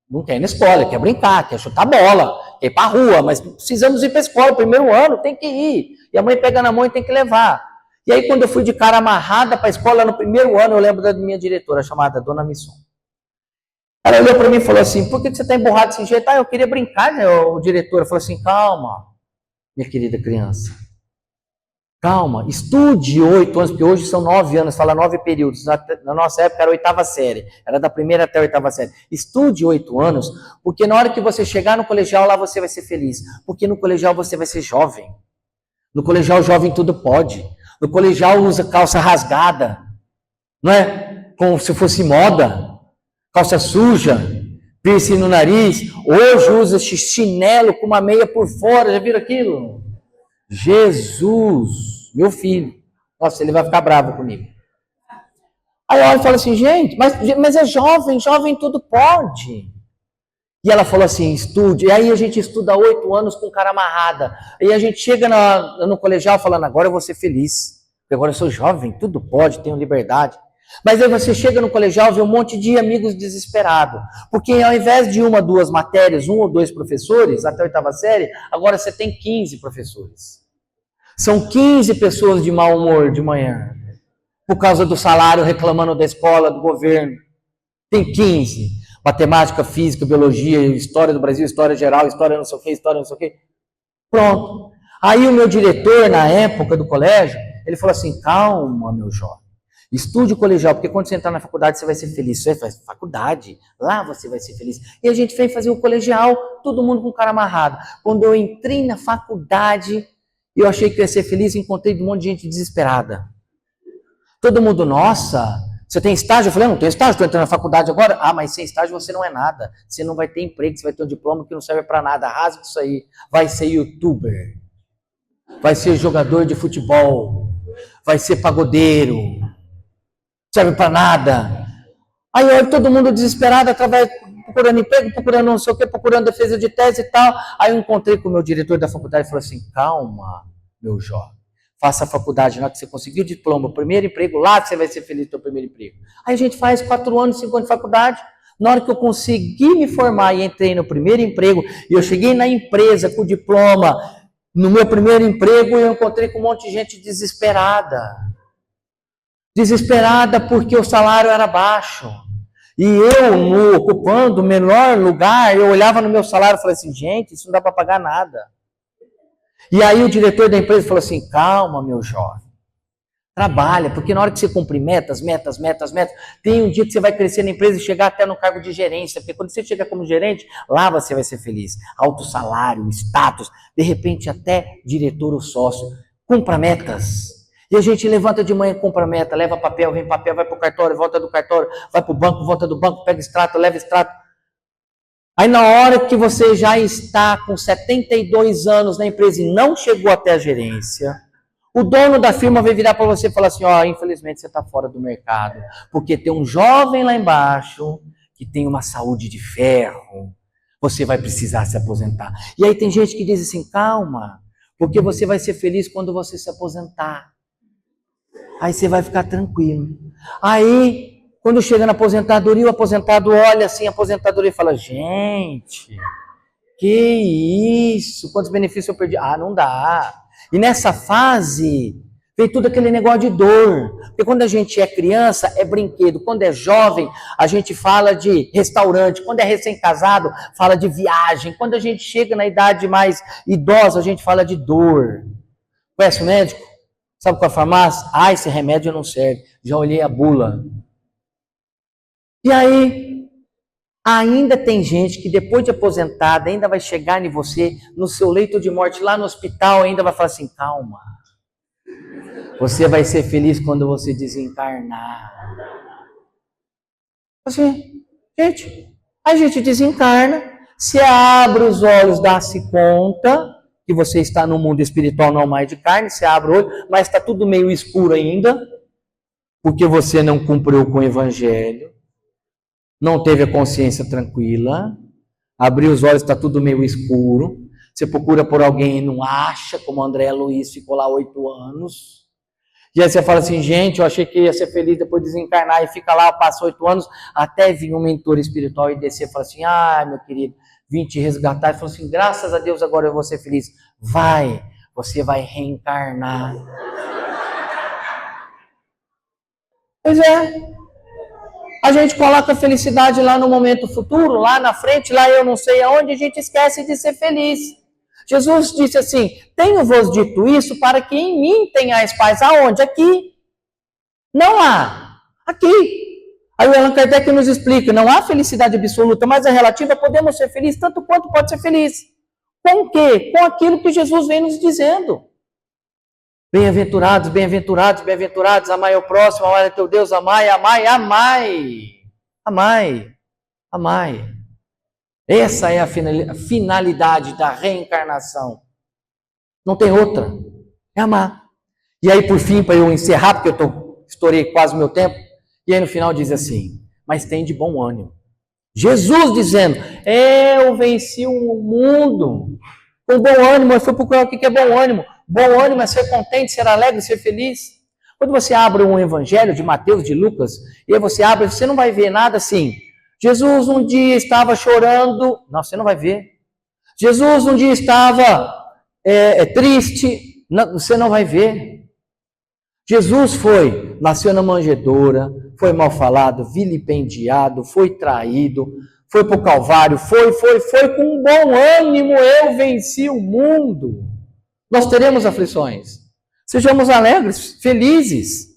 Não quer ir na escola, quer brincar, quer chutar bola, quer ir para a rua, mas precisamos ir para a escola, primeiro ano, tem que ir. E a mãe pega na mão e tem que levar. E aí, quando eu fui de cara amarrada para a escola no primeiro ano, eu lembro da minha diretora, chamada Dona Misson. Ela olhou para mim e falou assim, por que você está emburrado desse jeito? Eu queria brincar, né? O diretor falou assim, calma, minha querida criança. Calma, estude 8 anos, porque hoje são 9 anos, fala 9 períodos. Na nossa época era a 8ª série, era da primeira até a 8ª série. Estude 8 anos, porque na hora que você chegar no colegial, lá você vai ser feliz. Porque no colegial você vai ser jovem. No colegial, jovem tudo pode. No colegial usa calça rasgada, não é? Como se fosse moda. Calça suja, piercing no nariz. Hoje usa chinelo com uma meia por fora, já viram aquilo? Jesus, meu filho. Nossa, ele vai ficar bravo comigo. Aí eu olho e falo assim, gente, mas é jovem, jovem tudo pode. E ela falou assim, estude. E aí a gente estuda 8 anos com cara amarrada. E a gente chega no colegial falando, agora eu vou ser feliz. Porque agora eu sou jovem, tudo pode, tenho liberdade. Mas aí você chega no colegial e vê um monte de amigos desesperados. Porque ao invés de 1, 2 matérias, 1 ou 2 professores, até a 8ª série, agora você tem 15 professores. São 15 pessoas de mau humor de manhã. Por causa do salário, reclamando da escola, do governo. Tem 15. Matemática, física, biologia, história do Brasil, história geral, história não sei o quê, história não sei o quê. Pronto. Aí o meu diretor, na época do colégio, ele falou assim, calma, meu jovem. Estude o colegial, porque quando você entrar na faculdade, você vai ser feliz. Você vai faculdade, lá você vai ser feliz. E a gente veio fazer o colegial, todo mundo com o cara amarrado. Quando eu entrei na faculdade, eu achei que eu ia ser feliz, encontrei um monte de gente desesperada. Todo mundo, nossa, você tem estágio? Eu falei, não tenho estágio, estou entrando na faculdade agora. Ah, mas sem estágio você não é nada. Você não vai ter emprego, você vai ter um diploma que não serve para nada. Rasga isso aí. Vai ser youtuber. Vai ser jogador de futebol. Vai ser pagodeiro. Serve para nada. Aí eu todo mundo desesperado, procurando emprego, procurando não sei o que, procurando defesa de tese e tal. Aí eu encontrei com o meu diretor da faculdade e falou assim, calma, meu jovem. Faça a faculdade, na hora que você conseguir o diploma, o primeiro emprego, lá você vai ser feliz no seu primeiro emprego. Aí a gente faz 4 anos, 5 anos de faculdade. Na hora que eu consegui me formar e entrei no primeiro emprego, e eu cheguei na empresa com o diploma, no meu primeiro emprego, eu encontrei com um monte de gente desesperada. Desesperada porque o salário era baixo. E eu, ocupando o menor lugar, eu olhava no meu salário e falei assim, gente, isso não dá para pagar nada. E aí o diretor da empresa falou assim, calma, meu jovem, trabalha, porque na hora que você cumprir metas, tem um dia que você vai crescer na empresa e chegar até no cargo de gerência, porque quando você chegar como gerente, lá você vai ser feliz. Alto salário, status, de repente até diretor ou sócio. Cumpra metas. E a gente levanta de manhã, compra meta, leva papel, vem papel, vai para o cartório, volta do cartório, vai para o banco, volta do banco, pega extrato, leva extrato. Aí na hora que você já está com 72 anos na empresa e não chegou até a gerência, o dono da firma vai virar para você e falar assim, ó, infelizmente você está fora do mercado, porque tem um jovem lá embaixo que tem uma saúde de ferro, você vai precisar se aposentar. E aí tem gente que diz assim, calma, porque você vai ser feliz quando você se aposentar. Aí você vai ficar tranquilo. Aí, quando chega na aposentadoria, o aposentado olha assim, a aposentadoria e fala, gente, que isso? Quantos benefícios eu perdi? Ah, não dá. E nessa fase, vem tudo aquele negócio de dor. Porque quando a gente é criança, é brinquedo. Quando é jovem, a gente fala de restaurante. Quando é recém-casado, fala de viagem. Quando a gente chega na idade mais idosa, a gente fala de dor. Conhece o médico? Sabe qual é a farmácia? Ah, esse remédio não serve. Já olhei a bula. E aí, ainda tem gente que depois de aposentada, ainda vai chegar em você, no seu leito de morte, lá no hospital, ainda vai falar assim, calma. Você vai ser feliz quando você desencarnar. Assim, gente, a gente desencarna, se abre os olhos, dá-se conta que você está no mundo espiritual, não mais de carne, você abre o olho, mas está tudo meio escuro ainda, porque você não cumpriu com o evangelho, não teve a consciência tranquila, abriu os olhos, está tudo meio escuro, você procura por alguém e não acha, como André Luiz ficou lá 8 anos, e aí você fala assim, gente, eu achei que ia ser feliz depois de desencarnar, e fica lá, passa 8 anos, até vir um mentor espiritual e descer e fala assim, ai meu querido, vim te resgatar, e falou assim, graças a Deus agora eu vou ser feliz. Vai, você vai reencarnar. Pois é. A gente coloca a felicidade lá no momento futuro, lá na frente, lá eu não sei aonde, a gente esquece de ser feliz. Jesus disse assim: tenho-vos dito isso para que em mim tenhais paz. Aonde? Aqui. Não lá. Aqui. Aí o Allan Kardec nos explica: não há felicidade absoluta, mas a relativa. Podemos ser felizes tanto quanto pode ser feliz. Com o quê? Com aquilo que Jesus vem nos dizendo. Bem-aventurados, bem-aventurados, bem-aventurados, amai ao próximo, amai ao teu Deus, amai, amai, amai. Amai, amai. Essa é a finalidade da reencarnação. Não tem outra. É amar. E aí, por fim, para eu encerrar, porque eu estourei quase o meu tempo, e aí no final diz assim: mas tem de bom ânimo. Jesus dizendo: eu venci o mundo. Com bom ânimo, eu fui procurar o que é bom ânimo. Bom ânimo é ser contente, ser alegre, ser feliz. Quando você abre um evangelho de Mateus, de Lucas, e aí você abre, você não vai ver nada assim: Jesus um dia estava chorando. Não, você não vai ver. Jesus um dia estava triste. Não, você não vai ver. Jesus nasceu na manjedoura, foi mal falado, vilipendiado, foi traído, foi para o Calvário, foi com bom ânimo, eu venci o mundo. Nós teremos aflições. Sejamos alegres, felizes,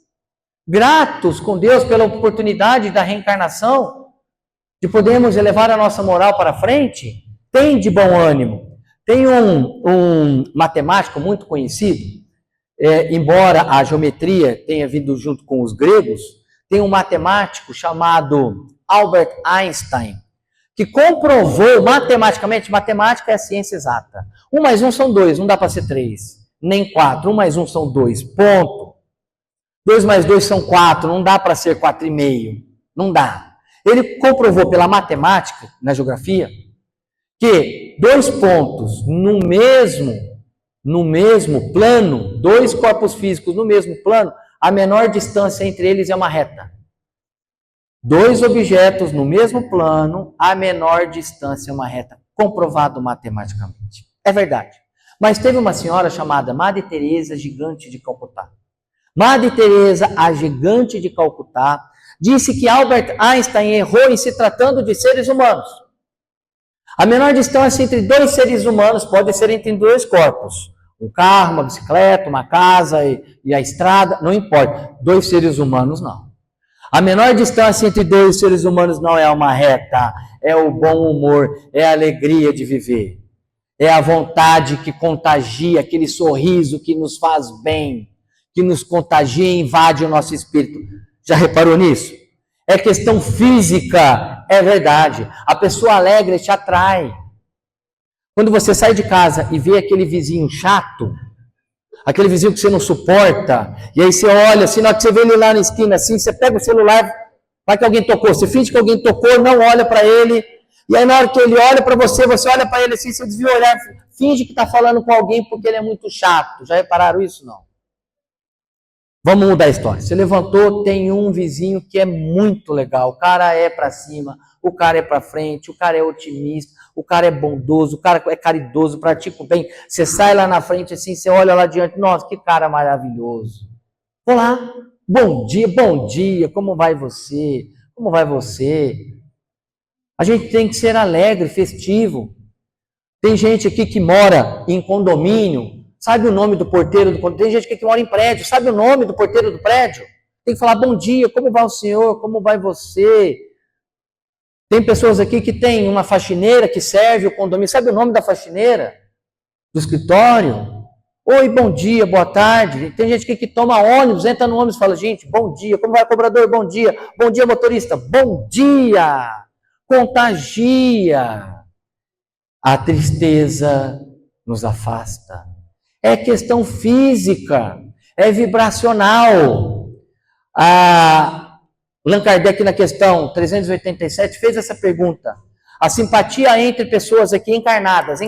gratos com Deus pela oportunidade da reencarnação, de podermos elevar a nossa moral para frente. Tem de bom ânimo. Tem um matemático muito conhecido, embora a geometria tenha vindo junto com os gregos, tem um matemático chamado Albert Einstein, que comprovou matematicamente. Matemática é a ciência exata. 1 mais 1 são 2, não dá para ser 3, nem 4. 1 mais 1 são 2, ponto. 2 mais 2 são 4, não dá para ser 4,5, não dá. Ele comprovou pela matemática, na geografia, que 2 pontos no mesmo plano, 2 corpos físicos no mesmo plano, a menor distância entre eles é uma reta. 2 objetos no mesmo plano, a menor distância é uma reta. Comprovado matematicamente. É verdade. Mas teve uma senhora chamada Madre Teresa, gigante de Calcutá. Madre Teresa, a gigante de Calcutá, disse que Albert Einstein errou em se tratando de seres humanos. A menor distância entre 2 seres humanos pode ser entre 2 corpos. Um carro, uma bicicleta, uma casa e a estrada, não importa. 2 seres humanos, não. A menor distância entre 2 seres humanos não é uma reta, é o bom humor, é a alegria de viver. É a vontade que contagia, aquele sorriso que nos faz bem, que nos contagia e invade o nosso espírito. Já reparou nisso? É questão física, é verdade. A pessoa alegre te atrai. Quando você sai de casa e vê aquele vizinho chato, aquele vizinho que você não suporta, e aí você olha, assim, na hora que você vê ele lá na esquina, assim, você pega o celular, vai que alguém tocou, você finge que alguém tocou, não olha para ele, e aí na hora que ele olha para você, você olha para ele assim, você desvia o olhar, finge que está falando com alguém porque ele é muito chato. Já repararam isso? Não. Vamos mudar a história. Você levantou, tem um vizinho que é muito legal, o cara é para cima, o cara é para frente, o cara é otimista, o cara é bondoso, o cara é caridoso, pratica o bem. Você sai lá na frente assim, você olha lá diante, nossa, que cara maravilhoso. Olá, bom dia, como vai você? Como vai você? A gente tem que ser alegre, festivo. Tem gente aqui que mora em condomínio, sabe o nome do porteiro do condomínio? Tem gente aqui que mora em prédio, sabe o nome do porteiro do prédio? Tem que falar bom dia, como vai o senhor? Como vai você? Tem pessoas aqui que tem uma faxineira que serve o condomínio. Sabe o nome da faxineira? Do escritório? Oi, bom dia, boa tarde. Tem gente aqui que toma ônibus, entra no ônibus e fala, gente, bom dia. Como vai, cobrador? Bom dia. Bom dia, motorista. Bom dia. Contagia. A tristeza nos afasta. É questão física. É vibracional. Allan Kardec, na questão 387, fez essa pergunta. A simpatia entre pessoas aqui encarnadas,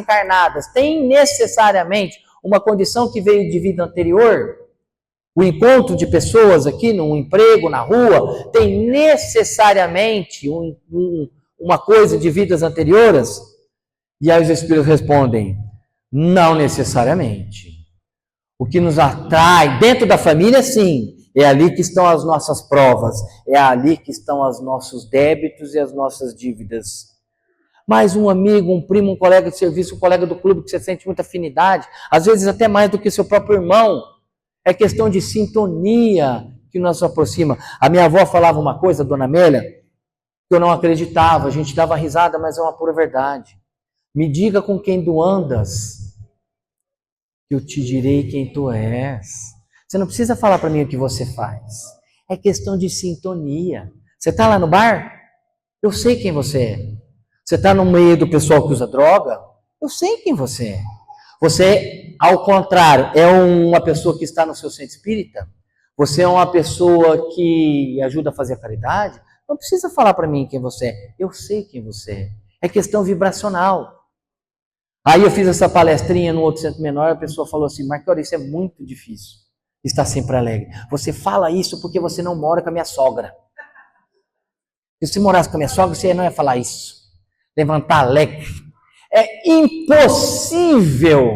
tem necessariamente uma condição que veio de vida anterior? O encontro de pessoas aqui num emprego, na rua, tem necessariamente uma coisa de vidas anteriores? E aí os espíritos respondem, não necessariamente. O que nos atrai dentro da família, sim. É ali que estão as nossas provas, é ali que estão os nossos débitos e as nossas dívidas. mais um amigo, um primo, um colega de serviço, um colega do clube que você sente muita afinidade, às vezes até mais do que seu próprio irmão. É questão de sintonia que nos aproxima. A minha avó falava uma coisa, Dona Amélia, que eu não acreditava, a gente dava risada, mas é uma pura verdade. Me diga com quem tu andas, que eu te direi quem tu és. Você não precisa falar para mim o que você faz. É questão de sintonia. Você está lá no bar? Eu sei quem você é. Você está no meio do pessoal que usa droga? Eu sei quem você é. Você, ao contrário, é uma pessoa que está no seu centro espírita? Você é uma pessoa que ajuda a fazer a caridade? Não precisa falar para mim quem você é. Eu sei quem você é. É questão vibracional. Aí eu fiz essa palestrinha no outro centro menor, a pessoa falou assim, Marchiori, isso é muito difícil, estar sempre alegre. Você fala isso porque você não mora com a minha sogra. Se você morasse com a minha sogra, você não ia falar isso. Levantar alegre. É impossível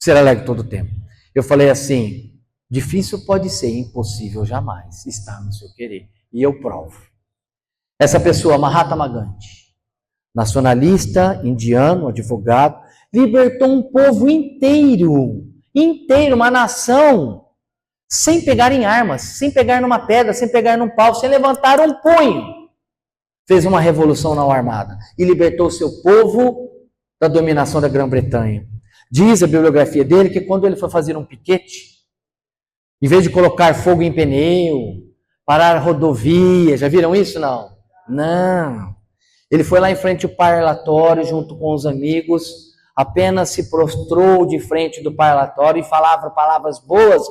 ser alegre todo o tempo. Eu falei assim, difícil pode ser, impossível jamais. Está no seu querer. E eu provo. Essa pessoa, Mahatma Gandhi, nacionalista, indiano, advogado, libertou um povo inteiro, uma nação, sem pegar em armas, sem pegar numa pedra, sem pegar num pau, sem levantar um punho. Fez uma revolução não armada e libertou seu povo da dominação da Grã-Bretanha. Diz a bibliografia dele que quando ele foi fazer um piquete, em vez de colocar fogo em pneu, parar a rodovia, já viram isso? Não. Ele foi lá em frente ao parlatório, junto com os amigos, apenas se prostrou de frente do parlatório e falava palavras boas,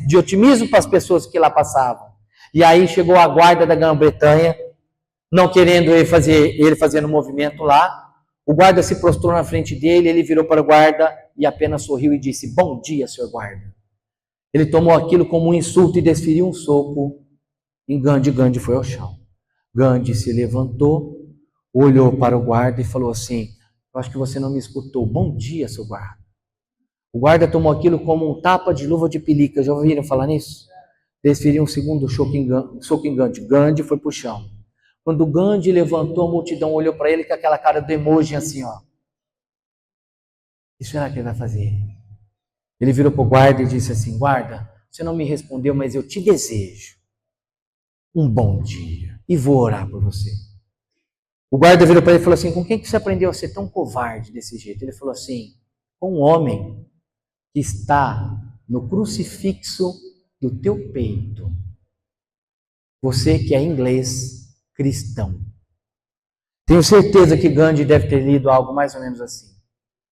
de otimismo para as pessoas que lá passavam. E aí chegou a guarda da Grã-Bretanha, não querendo ele fazendo um movimento lá, o guarda se prostrou na frente dele, ele virou para o guarda e apenas sorriu e disse, bom dia, senhor guarda. Ele tomou aquilo como um insulto e desferiu um soco em Gandhi. Gandhi foi ao chão. Gandhi se levantou, olhou para o guarda e falou assim, eu acho que você não me escutou. Bom dia, seu guarda. O guarda tomou aquilo como um tapa de luva de pelica. Já ouviram falar nisso? Desferiu um segundo soco em Gandhi. Gandhi foi para o chão. Quando Gandhi levantou, a multidão olhou para ele com aquela cara do emoji assim, ó. O que será que ele vai fazer? Ele virou para o guarda e disse assim, guarda, você não me respondeu, mas eu te desejo um bom dia e vou orar por você. O guarda virou para ele e falou assim, com quem que você aprendeu a ser tão covarde desse jeito? Ele falou assim, com um homem que está no crucifixo do teu peito. Você que é inglês, cristão. Tenho certeza que Gandhi deve ter lido algo mais ou menos assim.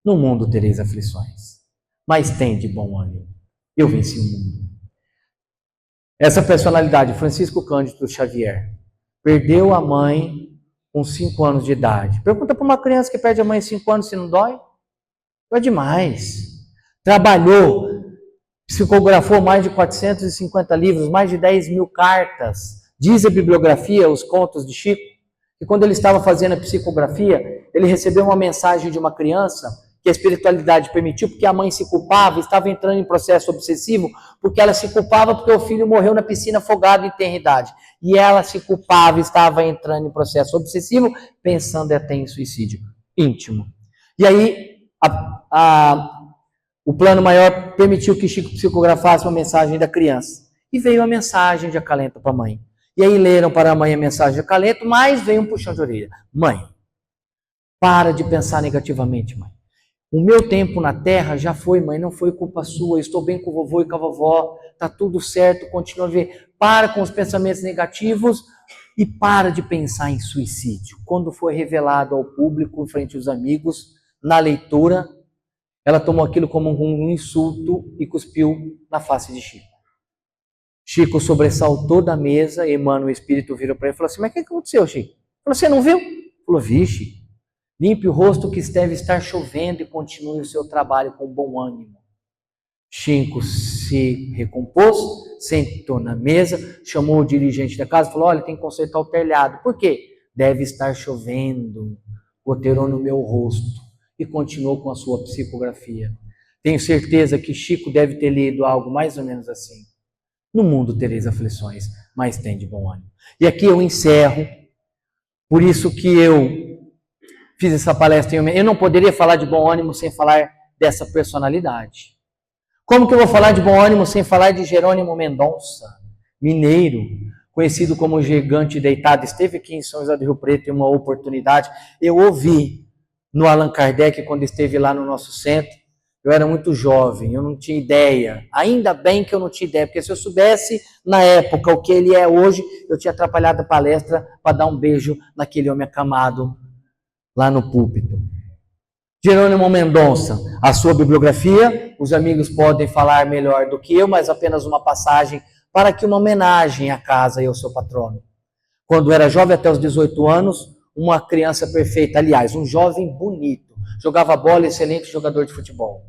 No mundo tereis aflições, mas tende bom ânimo. Eu venci o mundo. Essa personalidade, Francisco Cândido Xavier, perdeu a mãe com 5 anos de idade. Pergunta para uma criança que perde a mãe em 5 anos se não dói. Dói demais. Trabalhou, psicografou mais de 450 livros, mais de 10 mil cartas. Diz a bibliografia, os contos de Chico, que quando ele estava fazendo a psicografia, ele recebeu uma mensagem de uma criança que a espiritualidade permitiu, porque a mãe se culpava, estava entrando em processo obsessivo, porque ela se culpava porque o filho morreu na piscina afogado em tenridade. E ela se culpava, estava entrando em processo obsessivo, pensando até em suicídio íntimo. E aí, o plano maior permitiu que Chico psicografasse uma mensagem da criança. E veio a mensagem de acalento para a mãe. E aí leram para a mãe a mensagem de acalento, mas veio um puxão de orelha. Mãe, para de pensar negativamente, mãe. O meu tempo na terra já foi, mãe, não foi culpa sua, eu estou bem com o vovô e com a vovó, está tudo certo, continua a ver. Para com os pensamentos negativos e para de pensar em suicídio. Quando foi revelado ao público, em frente aos amigos, na leitura, ela tomou aquilo como um insulto e cuspiu na face de Chico. Chico sobressaltou da mesa, Emmanuel, o espírito, virou para ele e falou assim, mas o que aconteceu, Chico? Falou, você não viu? Ele falou, vi, Chico. Limpe o rosto que deve estar chovendo e continue o seu trabalho com bom ânimo. Chico se recompôs, sentou na mesa, chamou o dirigente da casa e falou, olha, tem que consertar o telhado. Por quê? Deve estar chovendo. Goteirou no meu rosto. E continuou com a sua psicografia. Tenho certeza que Chico deve ter lido algo mais ou menos assim. No mundo tereis aflições, mas tende bom ânimo. E aqui eu encerro Por isso que eu fiz essa palestra. Eu não poderia falar de bom ânimo sem falar dessa personalidade. Como que eu vou falar de bom ânimo sem falar de Jerônimo Mendonça, mineiro, conhecido como o Gigante Deitado? Esteve aqui em São José do Rio Preto em uma oportunidade. Eu ouvi no Allan Kardec, quando esteve lá no nosso centro. Eu era muito jovem, eu não tinha ideia. Ainda bem que eu não tinha ideia, porque se eu soubesse na época o que ele é hoje, eu tinha atrapalhado a palestra para dar um beijo naquele homem acamado lá no púlpito. Jerônimo Mendonça, a sua bibliografia, os amigos podem falar melhor do que eu, mas apenas uma passagem para que uma homenagem à casa e ao seu patrono. Quando era jovem, até os 18 anos, uma criança perfeita, aliás, um jovem bonito, jogava bola, excelente jogador de futebol.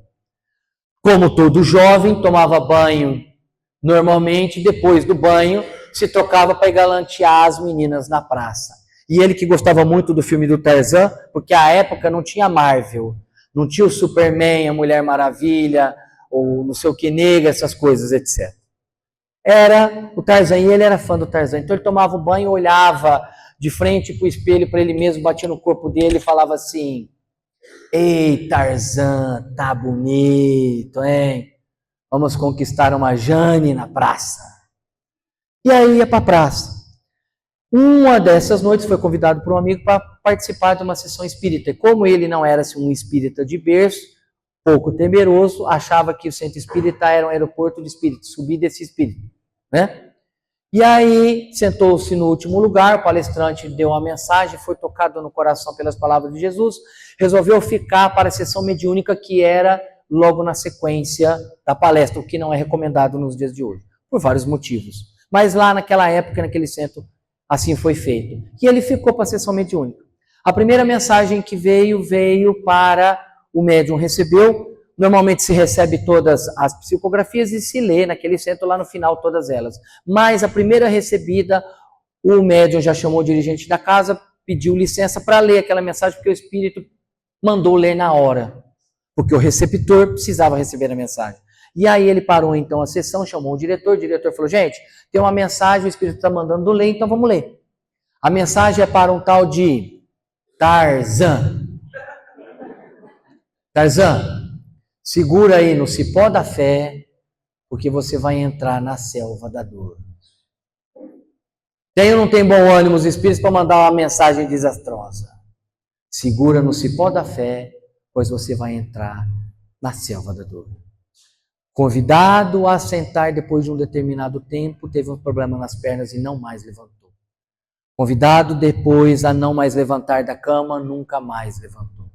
Como todo jovem, tomava banho normalmente, depois do banho, se trocava para galantear as meninas na praça. E ele que gostava muito do filme do Tarzan, porque à época não tinha Marvel, não tinha o Superman, a Mulher Maravilha, ou não sei o que, negra, essas coisas, etc. Era o Tarzan, e ele era fã do Tarzan. Então ele tomava um banho, olhava de frente para o espelho, para ele mesmo, batia no corpo dele e falava assim: ei, Tarzan, tá bonito, hein? Vamos conquistar uma Jane na praça. E aí ia para a praça. Uma dessas noites foi convidado por um amigo para participar de uma sessão espírita. E como ele não era assim, um espírita de berço, pouco temeroso, achava que o centro espírita era um aeroporto de espíritos, subir desse espírito, né? E aí sentou-se no último lugar, o palestrante deu uma mensagem, foi tocado no coração pelas palavras de Jesus, resolveu ficar para a sessão mediúnica, que era logo na sequência da palestra, o que não é recomendado nos dias de hoje, por vários motivos. Mas lá naquela época, naquele centro, assim foi feito. E ele ficou para a sessão mediúnica. A primeira mensagem que veio para o médium recebeu. Normalmente se recebe todas as psicografias e se lê naquele centro lá no final todas elas. Mas a primeira recebida, o médium já chamou o dirigente da casa, pediu licença para ler aquela mensagem, porque o espírito mandou ler na hora, porque o receptor precisava receber a mensagem. E aí ele parou então a sessão, chamou o diretor falou: gente, tem uma mensagem, o espírito está mandando ler, então vamos ler. A mensagem é para um tal de Tarzan. Tarzan, segura aí no cipó da fé, porque você vai entrar na selva da dor. Tem ou não tem bom ânimo os espíritos para mandar uma mensagem desastrosa? Segura no cipó da fé, pois você vai entrar na selva da dor. Convidado a sentar depois de um determinado tempo, teve um problema nas pernas e não mais levantou. Convidado depois a não mais levantar da cama, nunca mais levantou.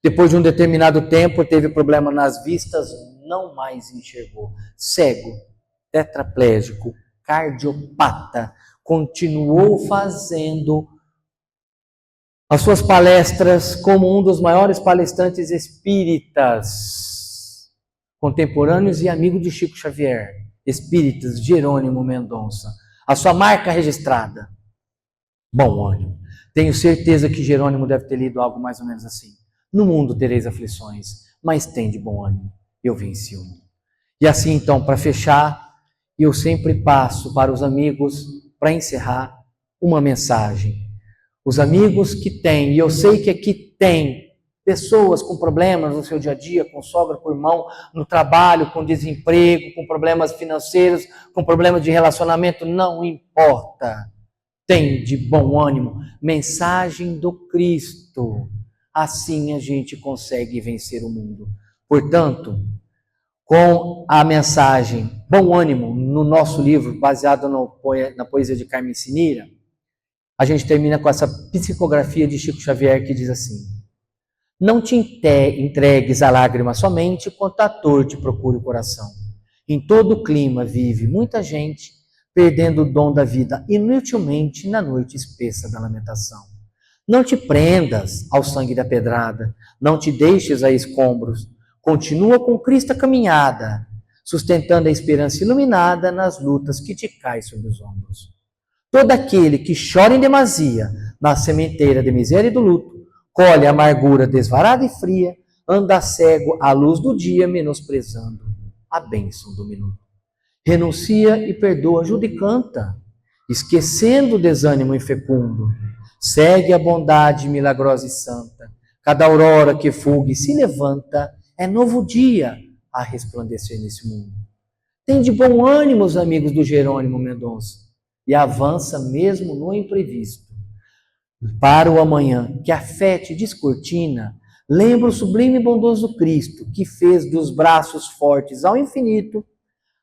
Depois de um determinado tempo, teve problema nas vistas, não mais enxergou. Cego, tetraplégico, cardiopata, continuou fazendo as suas palestras como um dos maiores palestrantes espíritas contemporâneos e amigo de Chico Xavier, espíritas, Jerônimo Mendonça. A sua marca registrada, bom ânimo. Tenho certeza que Jerônimo deve ter lido algo mais ou menos assim: no mundo tereis aflições, mas tende bom ânimo, eu venci o mundo. E assim então, para fechar, eu sempre passo para os amigos, para encerrar, uma mensagem. Os amigos que têm, e eu sei que aqui tem pessoas com problemas no seu dia a dia, com sogra, com irmão, no trabalho, com desemprego, com problemas financeiros, com problemas de relacionamento, não importa. Tem de bom ânimo. Mensagem do Cristo. Assim a gente consegue vencer o mundo. Portanto, com a mensagem bom ânimo no nosso livro, baseado na poesia de Carmen Sinira, a gente termina com essa psicografia de Chico Xavier que diz assim: não te entregues à lágrima somente, quanto à dor te procure o coração. Em todo clima vive muita gente, perdendo o dom da vida inutilmente na noite espessa da lamentação. Não te prendas ao sangue da pedrada, não te deixes a escombros, continua com Cristo a caminhada, sustentando a esperança iluminada nas lutas que te caem sobre os ombros. Todo aquele que chora em demasia na sementeira de miséria e do luto, colhe a amargura desvarada e fria, anda cego à luz do dia, menosprezando a bênção do minuto. Renuncia e perdoa, ajuda e canta, esquecendo o desânimo infecundo. Segue a bondade milagrosa e santa. Cada aurora que fulgue se levanta, é novo dia a resplandecer nesse mundo. Tem de bom ânimo os amigos do Jerônimo Mendonça e avança mesmo no imprevisto. Para o amanhã, que a fé te descortina, lembra o sublime e bondoso Cristo, que fez dos braços fortes ao infinito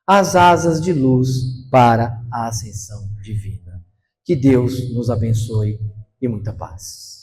as asas de luz para a ascensão divina. Que Deus nos abençoe e muita paz.